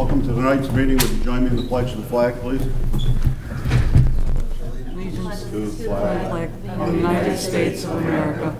Welcome to tonight's meeting. Would you join me in the pledge of the flag, please? Allegiance To the flag of the United States of America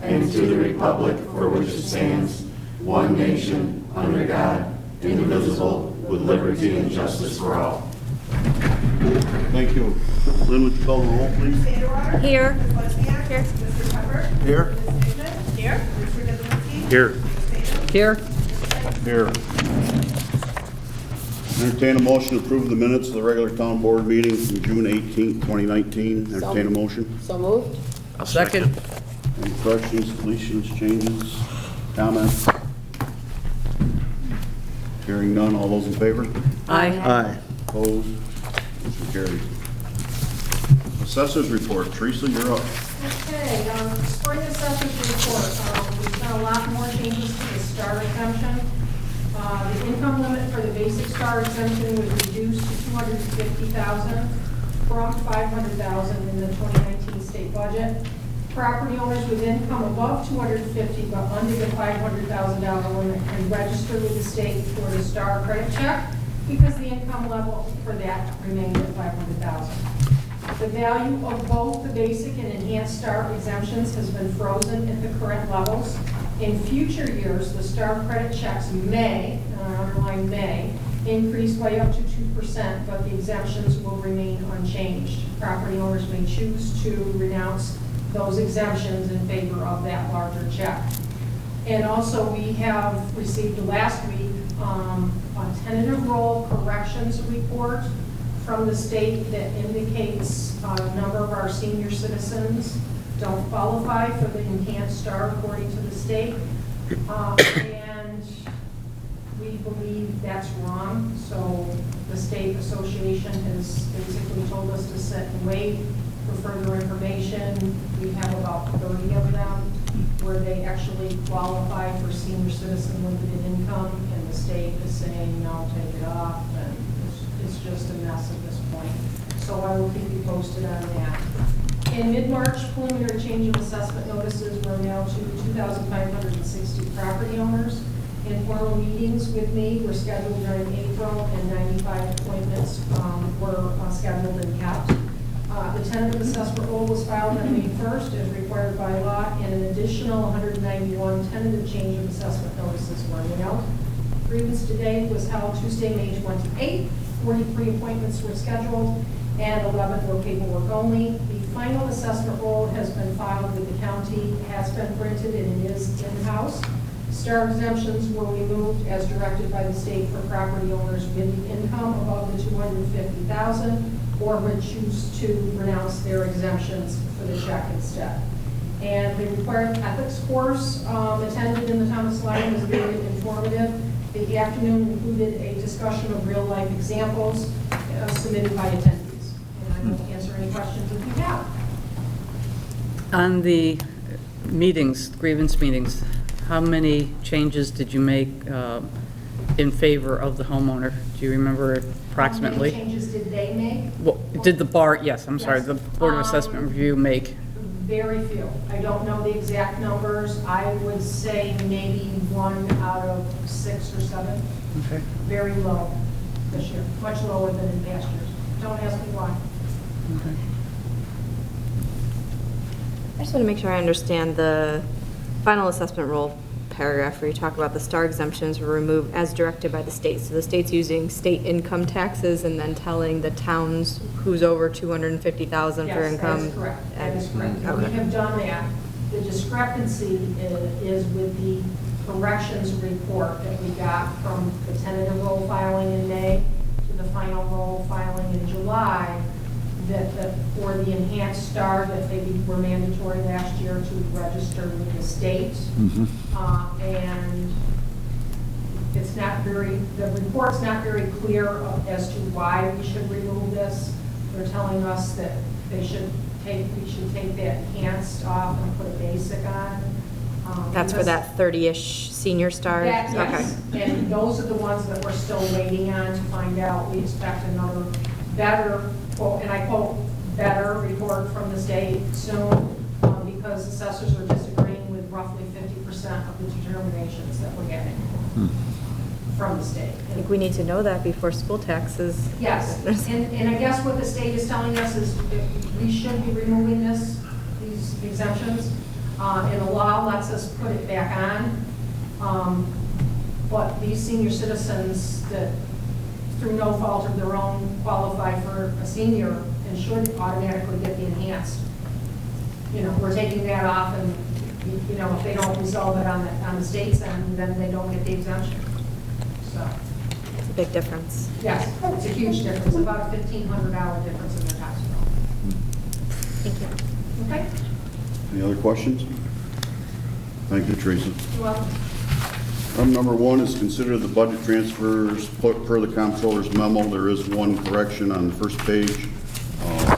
and to the republic for which it stands, one nation, under God, indivisible, with liberty and justice for all. Thank you. Lynn, would you call the roll, please? Here. Here. Mr. Pepper. Here. Ms. Hickman. Here. Mr. Kowalski. Here. Here. Here. Entertain a motion to approve the minutes of the regular town board meeting from June 18th, 2019. Entertain a motion. So moved. I'll second. Any corrections, deletions, changes, comments? Hearing none. All those in favor? Aye. Aye. Opposed? Motion carries. Assessors report. Teresa, you're up. Okay, spring assessors report. We've done a lot more changes to the STAR exemption. The income limit for the basic STAR exemption was reduced to $250,000 from $500,000 in the 2019 state budget. Property owners with income above $250,000 but under the $500,000 limit can register with the state for the STAR credit check because the income level for that remained at $500,000. The value of both the basic and enhanced STAR exemptions has been frozen at the current levels. In future years, the STAR credit checks may, underline may, increase by up to 2%, but the exemptions will remain unchanged. Property owners may choose to renounce those exemptions in favor of that larger check. And also, we have received last week a tentative roll corrections report from the state that indicates a number of our senior citizens don't qualify for the enhanced STAR according to the state. And we believe that's wrong. So the state association has basically told us to sit and wait for further information. We have about 30 of them where they actually qualify for senior citizen limited income, and the state is saying, no, take it off, and it's just a mess at this point. So I will keep you posted on that. In mid-March, preliminary change of assessment notices were mailed to 2,560 property owners. Informal meetings with me were scheduled during April, and 95 appointments were scheduled and kept. The tentative assessment roll was filed on May 1st as required by law, and an additional 191 tentative change of assessment notices were mailed. Grievance today was held Tuesday, May 28th. 43 appointments were scheduled, and 11 were paperwork only. The final assessment roll has been filed with the county, has been printed, and it is in-house. STAR exemptions were removed as directed by the state for property owners with the income above the $250,000 or would choose to renounce their exemptions for the check instead. And the required ethics course attended in the Thomas Lyon was very informative. The afternoon included a discussion of real-life examples submitted by attendees. And I will answer any questions if you have. On the meetings, grievance meetings, how many changes did you make in favor of the homeowner? Do you remember approximately? How many changes did they make? Well, did the bar, yes, I'm sorry, Yes. the Board of Assessment Review make? Very few. I don't know the exact numbers. I would say maybe 1 out of 6 or 7. Okay. Very low this year, much lower than in past years. Don't ask me why. Okay. I just want to make sure I understand the final assessment roll paragraph where you talk about the STAR exemptions were removed as directed by the state. So the state's using state income taxes and then telling the towns who's over $250,000 for income. Yes, that is correct. That is correct. And Okay. we have done that. The discrepancy is with the corrections report that we got from the tentative roll filing in May to the final roll filing in July, that for the enhanced STAR that they were mandatory last year to register with the state. And it's not the report's not very clear as to why we should remove this. They're telling us that we should take that enhanced off and put a basic on. That's for that 30-ish senior STAR? That, yes. Okay. And those are the ones that we're still waiting on to find out. We expect another better, quote, and I quote, better report from the state soon, because assessors are disagreeing with roughly 50% of the determinations that we're getting. from the state. I think we need to know that before school taxes. Yes, and I guess what the state is telling us is that we should be removing these exemptions, and the law lets us put it back on. But these senior citizens that, through no fault of their own, qualify for a senior and should automatically get the enhanced. You know, we're taking that off, and, you know, if they don't resolve it on the state's end, then they don't get the exemption. So, It's a big difference. yes, it's a huge difference, about a $1,500 difference in their tax bill. Thank you. Okay? Any other questions? Thank you, Teresa. You're welcome. Item number 1 is consider the budget transfers per the comptroller's memo. There is one correction on the first page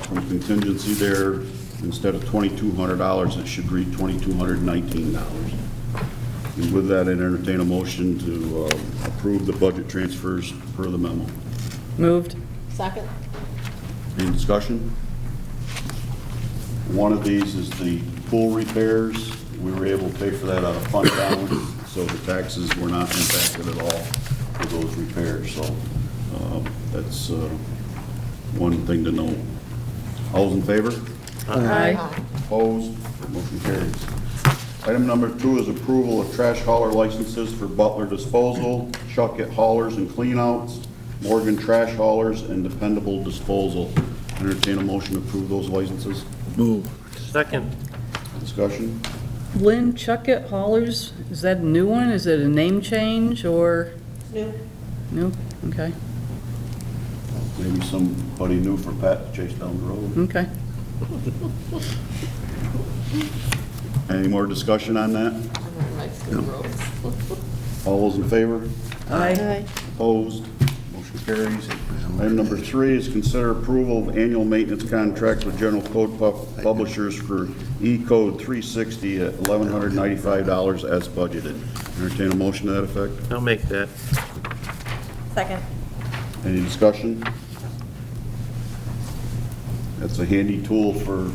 from contingency there. Instead of $2,200, it should read $2,219. And with that, I'd entertain a motion to approve the budget transfers per the memo. Moved. Second. Any discussion? One of these is the pool repairs. We were able to pay for that out of fund balance, so the taxes were not impacted at all for those repairs. So that's one thing to note. All those in favor? Aye. Opposed? Motion carries. Item number 2 is approval of trash hauler licenses for Butler Disposal, Chuckett Haulers and Cleanouts, Morgan Trash Haulers, and Dependable Disposal. Entertain a motion to approve those licenses. Move. Second. Discussion? Lynn Chuckett Haulers, is that a new one? Is it a name change or? New. New? Okay. Maybe somebody new for Pat to chase down the road. Okay. Any more discussion on that? All those in favor? Aye. Opposed? Motion carries. Item number 3 is consider approval of annual maintenance contract with General Code Publishers for E-Code 360 at $1,195 as budgeted. Entertain a motion to that effect. I'll make that. Second. Any discussion? That's a handy tool for,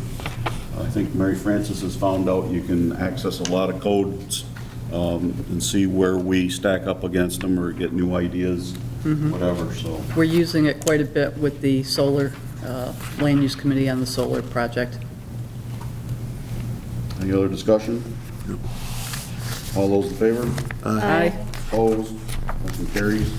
I think Mary Frances has found out you can access a lot of codes and see where we stack up against them or get new ideas, whatever, so. We're using it quite a bit with the solar, land use committee on the solar project. Any other discussion? All those in favor? Aye. Opposed? Motion carries.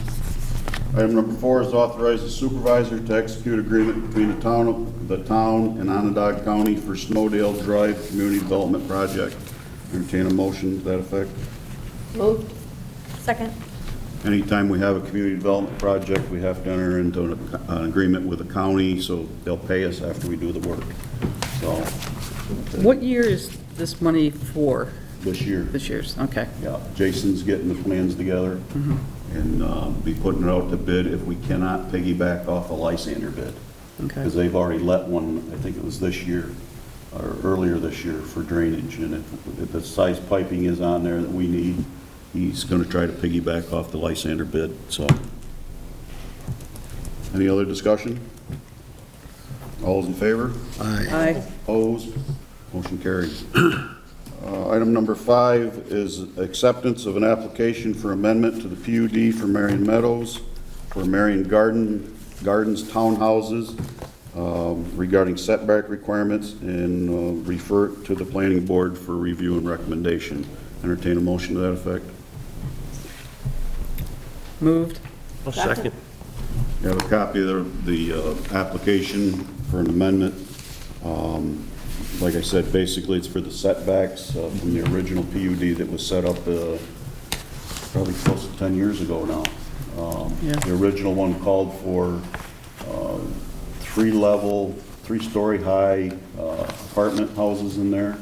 Item number 4 is authorize the supervisor to execute agreement between the town and Onondaga County for Snowdale Drive Community Development Project. Entertain a motion to that effect. Moved. Second. Anytime we have a community development project, we have to enter into an agreement with the county, so they'll pay us after we do the work. So, What year is this money for? this year. This year's, okay. Yeah, Jason's getting the plans together and be putting it out to bid if we cannot piggyback off a Lysander bid. Okay. Because they've already let one, I think it was this year, or earlier this year for drainage. And if the size piping is on there that we need, he's going to try to piggyback off the Lysander bid, so. Any other discussion? All those in favor? Aye. Opposed? Motion carries. Item number 5 is acceptance of an application for amendment to the PUD for Marion Meadows for Marion Gardens townhouses regarding setback requirements and refer it to the planning board for review and recommendation. Entertain a motion to that effect. Moved. I'll second. You have a copy of the application for an amendment. Like I said, basically it's for the setbacks from the original PUD that was set up probably close to 10 years ago now. Yeah. The original one called for 3-story high apartment houses in there.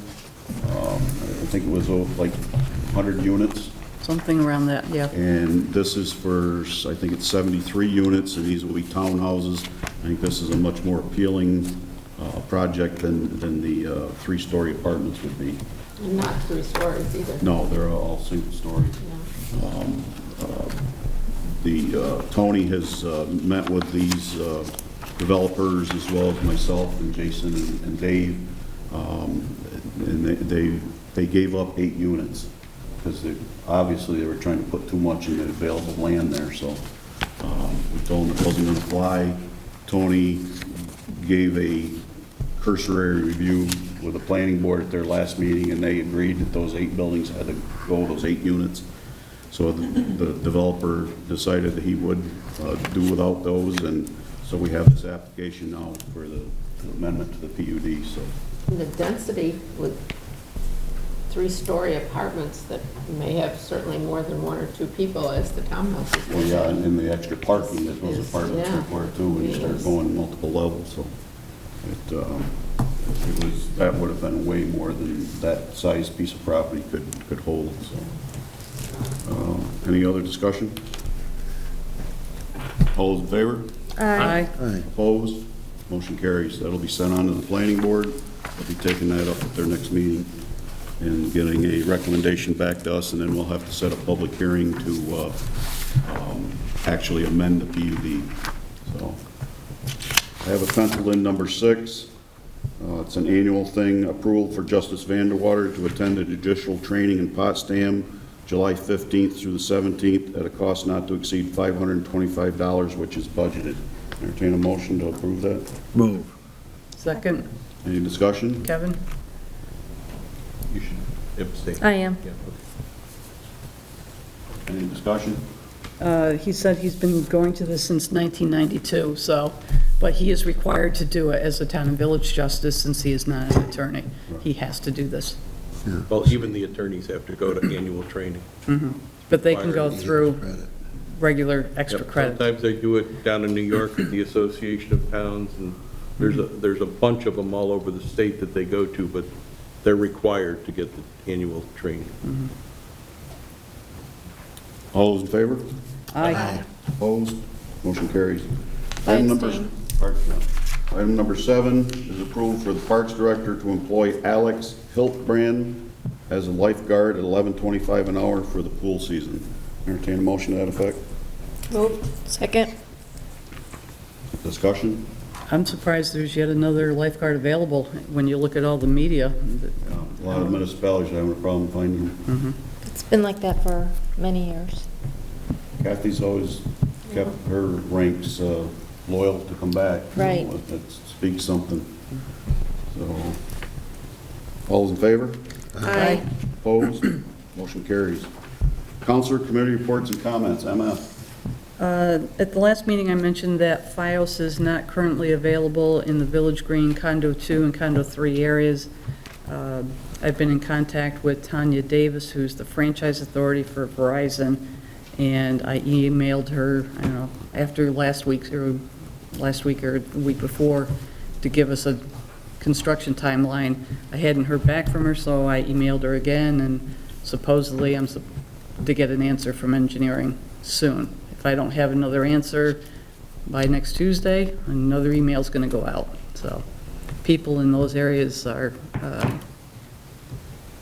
I think it was like 100 units. Something around that, yeah. And this is for, I think it's 73 units, and these will be townhouses. I think this is a much more appealing project than the 3-story apartments would be. And not 3 stories either. No, they're all single story. Tony has met with these developers as well as myself and Jason and Dave, and they gave up 8 units. because obviously they were trying to put too much in the available land there, so we told them it wasn't going to fly. Tony gave a cursory review with the planning board at their last meeting, and they agreed that those 8 buildings had to go, those 8 units. So the developer decided that he would do without those, and so we have this application now for the amendment to the PUD, so. And the density with 3-story apartments that may have certainly more than 1 or 2 people as the townhouses. Well, yeah, and the extra parking that those Is- apartments yeah. require too, when you start Yes. going multiple levels, so. That would have been way more than that size piece of property could hold, so. Any other discussion? All those in favor? Aye. Opposed? Motion carries. That'll be sent on to the planning board. They'll be taking that up at their next meeting and getting a recommendation back to us, and then we'll have to set a public hearing to actually amend the PUD. So I have a penciled in number 6. It's an annual thing, approval for Justice Vanderwater to attend a judicial training in Potsdam, July 15th through the 17th, at a cost not to exceed $525, which is budgeted. Entertain a motion to approve that. Move. Second, Any discussion? Kevin? You should abstain. I am. Yeah, okay. Any discussion? He said he's been going to this since 1992, so, but he is required to do it as a town and village justice since he is not an attorney. He has to do this. Well, even the attorneys have to go to annual training. But they can go through regular extra Yep, credit. Sometimes they do it down in New York at the Association of Towns, and there's a bunch of them all over the state that they go to, but they're required to get the annual training. All those in favor? Aye. Opposed? Motion carries. I Item number- abstain. Item number 7 is approval for the Parks Director to employ Alex Hiltbrand as a lifeguard at $11.25 an hour for the pool season. Entertain a motion to that effect. Moved. Second. Discussion? I'm surprised there's yet another lifeguard available when you look at all the media. A lot of municipalities are having a problem finding them. It's been like that for many years. Kathy's always kept her ranks loyal to come back. Right. That speaks something. So, all those in favor? Aye. Opposed? Motion carries. Counselor committee reports and comments. MF. At the last meeting, I mentioned that FiOS is not currently available in the Village Green Condo 2 and Condo 3 areas. I've been in contact with Tanya Davis, who's the franchise authority for Verizon, and I emailed her, I don't know, after last week or the week before, to give us a construction timeline. I hadn't heard back from her, so I emailed her again, and supposedly I'm to get an answer from engineering soon. If I don't have another answer by next Tuesday, another email's going to go out. So people in those areas are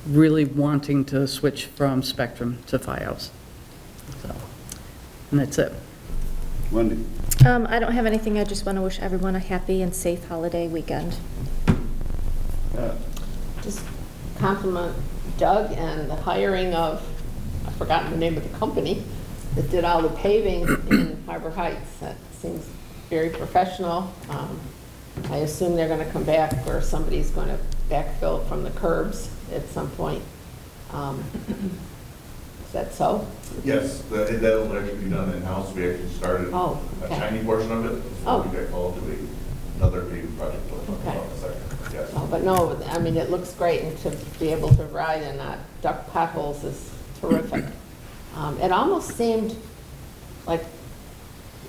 really wanting to switch from Spectrum to FiOS. So, and that's it. Wendy. I don't have anything. I just want to wish everyone a happy and safe holiday weekend. Pat. Just compliment Doug and the hiring of, I've forgotten the name of the company, that did all the paving in Harbor Heights. That seems very professional. I assume they're going to come back, or somebody's going to backfill from the curbs at some point. Is that so? Yes, that'll actually be done in-house. We actually started Oh, a okay. tiny portion of it Oh. before we got called to another paving project. We'll talk Okay. about in a second. Yes. Oh, but no, I mean, it looks great, and to be able to ride and not duck potholes is terrific. It almost seemed like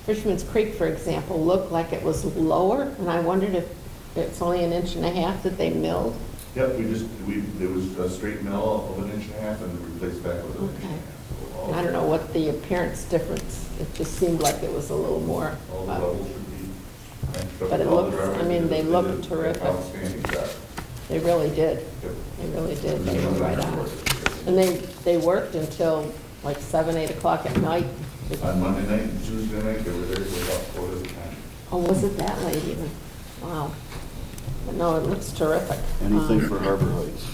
Fisherman's Creek, for example, looked like it was lower, and I wondered if it's only 1.5 inches that they milled. Yep, it was a straight mill of 1.5 inches and replaced back with 1.5 Okay. inches. So all- I don't know what the appearance difference, it just seemed like it was a little more. All the levels should be. But it all the looks- drivers I mean, they did look an terrific. Outstanding job. They really did. Yep. They really did. They were right on it. And they worked until like 7, 8 o'clock at night. On Monday night and Tuesday night, they were there till about 4 to 10. Oh, was it that late even? Wow. But no, it looks terrific. Anything for Harbor Heights.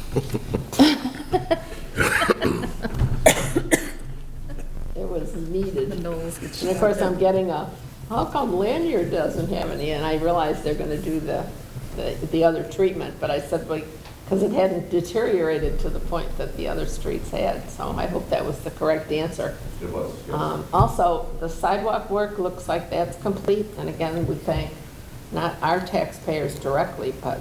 And of course, I'm getting how come Lanyard doesn't have any? And I realized they're gonna do the other treatment, but I said, like, because it hadn't deteriorated to the point that the other streets had, so I hope that was the correct answer. It was, yes. Also, the sidewalk work looks like that's complete, and again, we thank not our taxpayers directly, but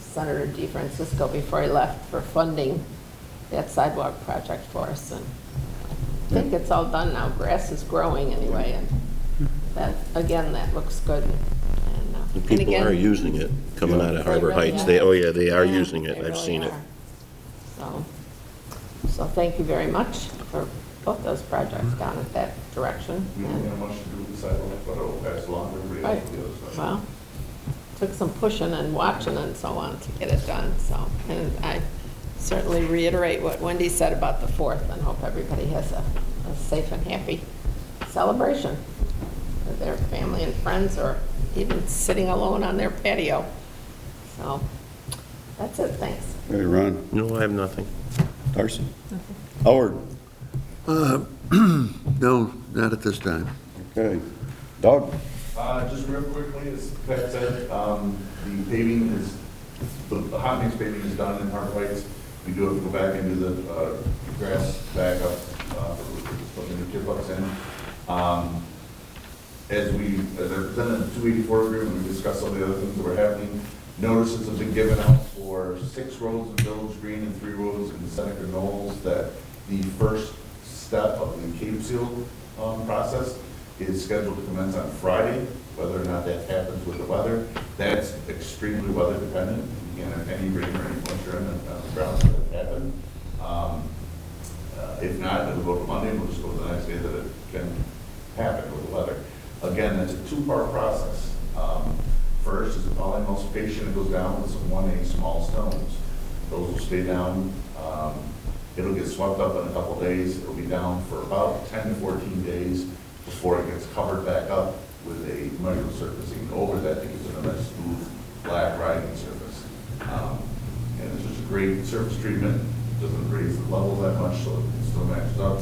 Senator DeFrancisco before he left for funding that sidewalk project for us. And I think it's all done now. Grass is growing anyway, and that, again, that looks good. And People again, are using it coming out of Harbor really Heights. are. They are Yeah, using it. they I've really seen it. are. So thank you very much for both those projects down at that direction. We don't have much to do with the sidewalk, but it'll pass along to everybody Right. else on the other side. Well, took some pushing and watching and so on to get it done, so. And I certainly reiterate what Wendy said about the 4th and hope everybody has a safe and happy celebration with their family and friends, or even sitting alone on their patio. So, that's it, thanks. Hey, Ron. No, I have nothing. Darcy. Howard. No, not at this time. Okay. Doug. Just real quickly, as Pat said, the paving is, the hot mix paving is done in Harbor Heights. We do have to go back into the grass back up, putting the kid bucks in. As I presented the 284 agreement, we discussed some of the other things that were happening. Notices have been given out for 6 roads in Village Green and 3 roads in Seneca Knolls that the first step of the Cape Seal process is scheduled to commence on Friday. Whether or not that happens with the weather, that's extremely weather dependent. You can't have any rain or any moisture on the ground for that to happen. If not, it'll go to Monday, and we'll just go to the next day that it can happen with the weather. Again, that's a 2-part process. First is a polyemulsification that goes down with some 1A small stones. Those will stay down. It'll get swept up in a couple days. It'll be down for about 10 to 14 days before it gets covered back up with a micro surfacing over that to give it a nice smooth black riding surface. And it's just a great surface treatment. Doesn't raise the level that much, so it still matches up.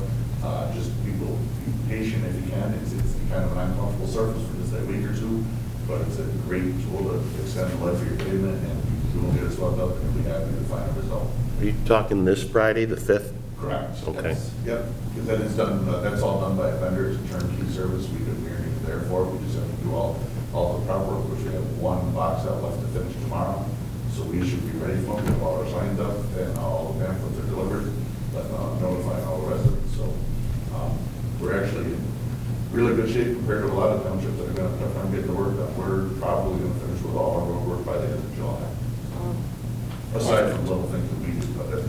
Just people be patient if you can. It's kind of an uncomfortable surface for just a week or 2, but it's a great tool to extend the life of your pavement, and you will get it swept up and you'll be happy to find a result. Are you talking this Friday, the 5th? Correct. Okay. Yep, because that is done, that's all done by a vendor, it's a turnkey service, we're there for it, we just have to do all the prep work, which we have 1 box out left to finish tomorrow. So we should be ready for them, we have all our signs up, and all the pamphlets are delivered, notifying all the residents, so we're actually in really good shape compared to a lot of townships that are going to have tough time getting the work done. We're probably going to finish with all our road work by the end of July. Aside from little things that we do, but that's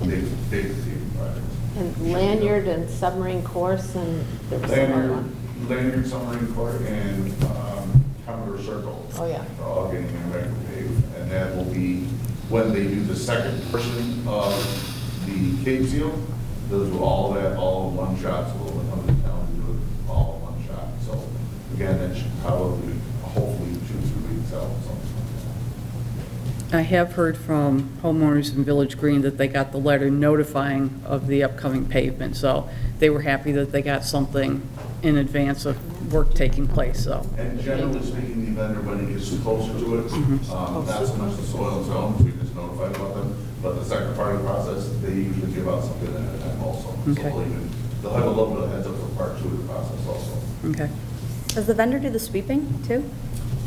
big paving projects. And Lanyard and Submarine Course, and there was some other one. Lanyard, Submarine Court, and Commodore Circle. Oh, yeah. Are all getting their paved, and that will be when they do the second portion of the Cape Seal. Those will all in one shot, so we'll come to town and do it all in one shot. So again, that should probably, hopefully, 2 to 3 weeks out, something like that. I have heard from homeowners in Village Green that they got the letter notifying of the upcoming pavement, so they were happy that they got something in advance of work taking place, so. And generally speaking, the vendor, when it gets closer to it, not so much the soil zones, we just notified about them, but the second part of the process, they usually give out something at a time also. Okay. So they'll have a little bit of heads up for part 2 of the process also. Okay. Does the vendor do the sweeping too?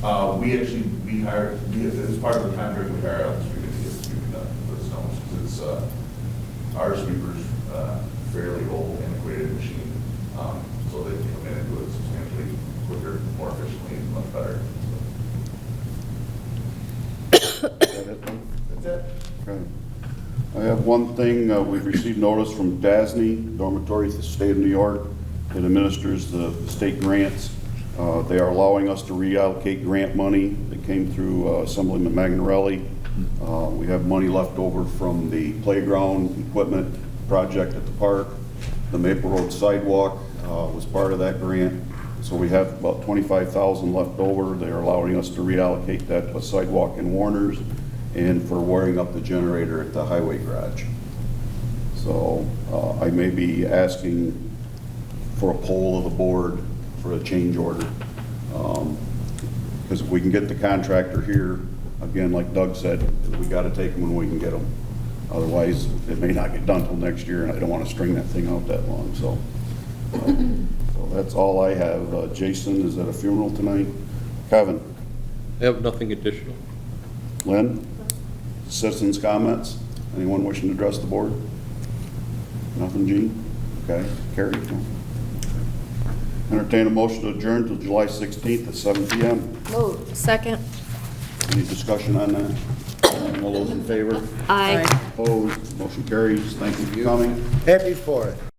We hired, as part of the contract, we hired out the sweeping to get the sweeping done for the stones, because it's, our sweeper's fairly old, antiquated machine, so they can come in and do it substantially quicker, more efficiently, and much better. Is that it, then? That's it. Okay. I have one thing. We've received notice from DASNY, Dormitory of the State of New York. It administers the state grants. They are allowing us to reallocate grant money that came through Assemblyman Magnarelli. We have money left over from the playground equipment project at the park. The Maple Road sidewalk was part of that grant. So we have about $25,000 left over. They're allowing us to reallocate that to a sidewalk in Warner's and for wiring up the generator at the highway garage. So I may be asking for a poll of the board for a change order. Because if we can get the contractor here, again, like Doug said, we got to take them when we can get them. Otherwise, it may not get done till next year, and I don't want to string that thing out that long, so. So that's all I have. Jason is at a funeral tonight. Kevin? I have nothing additional. Lynn? Citizens' comments? Anyone wishing to address the board? Nothing, Gene? Okay, Carrie? No? Entertain a motion to adjourn till July 16th at 7 p.m. Moved. Second. Any discussion on that? All those in favor? Aye. Opposed? Motion carries. Thank you for coming. Happy 4th.